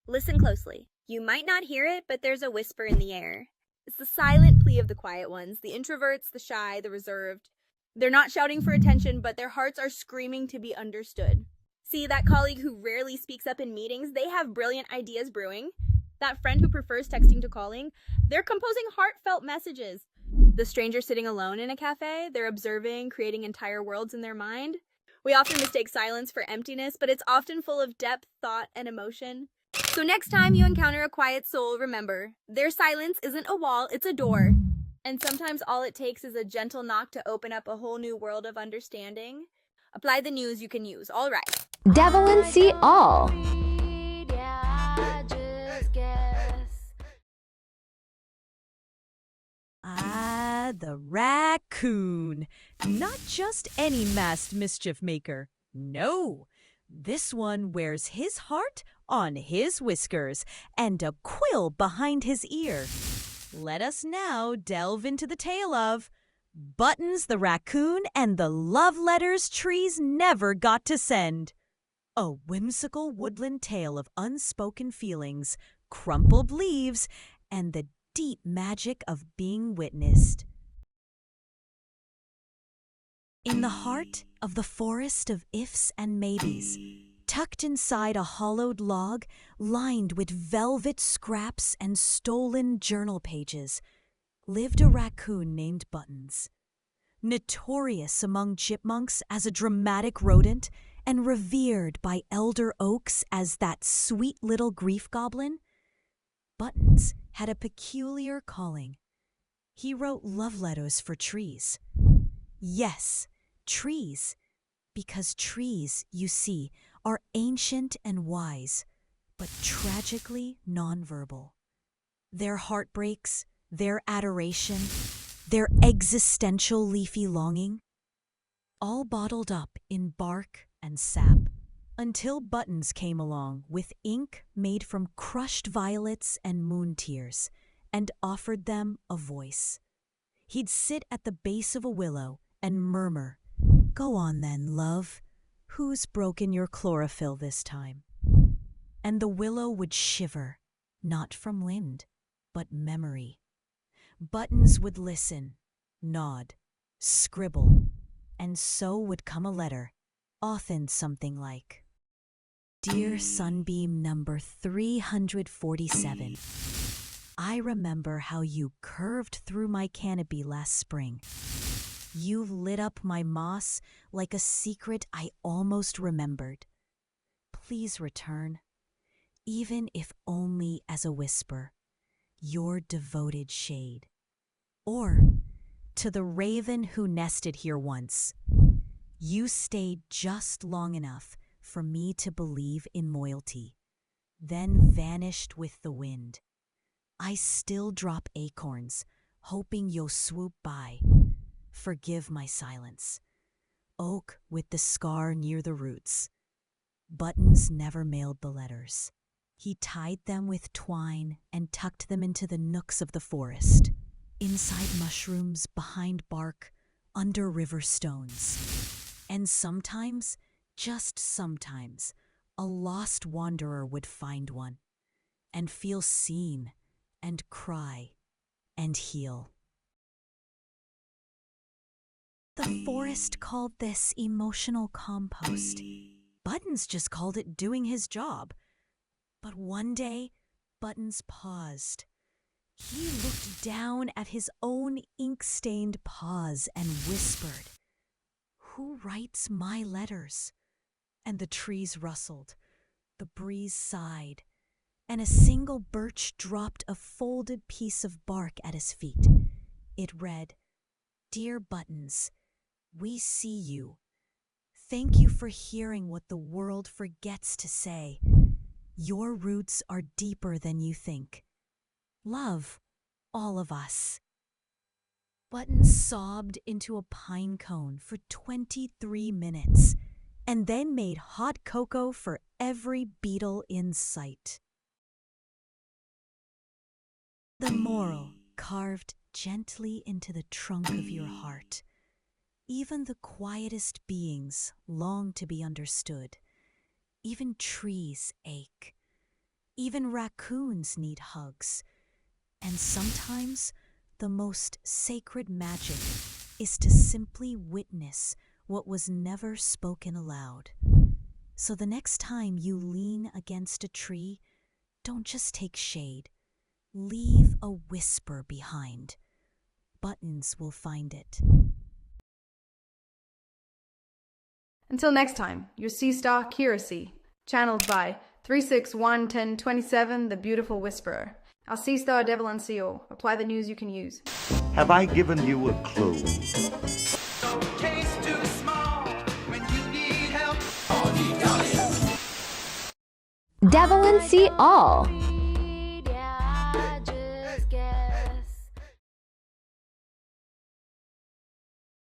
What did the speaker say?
Listen closely. You might not hear it, but there's a whisper in the air. It's the silent plea of the quiet ones, the introverts, the shy, the reserved. They're not shouting for attention, but their hearts are screaming to be understood. See, that colleague who rarely speaks up in meetings, they have brilliant ideas brewing. That friend who prefers texting to calling, they're composing heartfelt messages. The stranger sitting alone in a cafe, they're observing, creating entire worlds in their mind. We often mistake silence for emptiness, but it's often full of depth, thought, and emotion. So next time you encounter a quiet soul, remember, their silence isn't a wall, it's a door. And sometimes all it takes is a gentle knock to open up a whole new world of understanding. Apply the news you can use. All right. Devil and See All. The Raccoon. Not just any masked mischief maker. No, this one wears his heart on his whiskers and a quill behind his ear. Let us now delve into the tale of Buttons the Raccoon and the love letters trees never got to send. A whimsical woodland tale of unspoken feelings, crumpled leaves, and the deep magic of being witnessed. In the heart of the forest of ifs and maybes, tucked inside a hollowed log lined with velvet scraps and stolen journal pages, lived a raccoon named Buttons. Notorious among chipmunks as a dramatic rodent and revered by elder oaks as that sweet little grief goblin, Buttons had a peculiar calling. He wrote love letters for trees. Yes, trees, because trees, you see, are ancient and wise, but tragically nonverbal. Their heartbreaks, their adoration, their existential leafy longing, all bottled up in bark and sap, until Buttons came along with ink made from crushed violets and moon tears and offered them a voice. He'd sit at the base of a willow and murmur, "Go on then, love. Who's broken your chlorophyll this time?" And the willow would shiver, not from wind, but memory. Buttons would listen, nod, scribble, and so would come a letter, often something like, "Dear Sunbeam number 347, I remember how you curved through my canopy last spring. You've lit up my moss like a secret I almost remembered. Please return, even if only as a whisper, your devoted shade." Or, to the raven who nested here once, "You stayed just long enough for me to believe in loyalty, then vanished with the wind. I still drop acorns, hoping you'll swoop by. Forgive my silence. Oak with the scar near the roots." Buttons never mailed the letters. He tied them with twine and tucked them into the nooks of the forest, inside mushrooms, behind bark, under river stones. And sometimes, just sometimes, a lost wanderer would find one and feel seen and cry and heal. The forest called this emotional compost. Buttons just called it doing his job. But one day, Buttons paused. He looked down at his own ink-stained paws and whispered, "Who writes my letters?" And the trees rustled, the breeze sighed, and a single birch dropped a folded piece of bark at his feet. It read, "Dear Buttons, we see you. Thank you for hearing what the world forgets to say. Your roots are deeper than you think. Love, all of us." Buttons sobbed into a pine cone for 23 minutes and then made hot cocoa for every beetle in sight. The moral carved gently into the trunk of your heart. Even the quietest beings long to be understood. Even trees ache. Even raccoons need hugs. And sometimes the most sacred magic is to simply witness what was never spoken aloud. So the next time you lean against a tree, don't just take shade. Leave a whisper behind. Buttons will find it. Until next time, your Sea Star Curacy, channeled by 3611027, the Beautiful Whisperer. Our Sea Star Devil NCO. Apply the news you can use. Have I given you a clue? Devil and See All.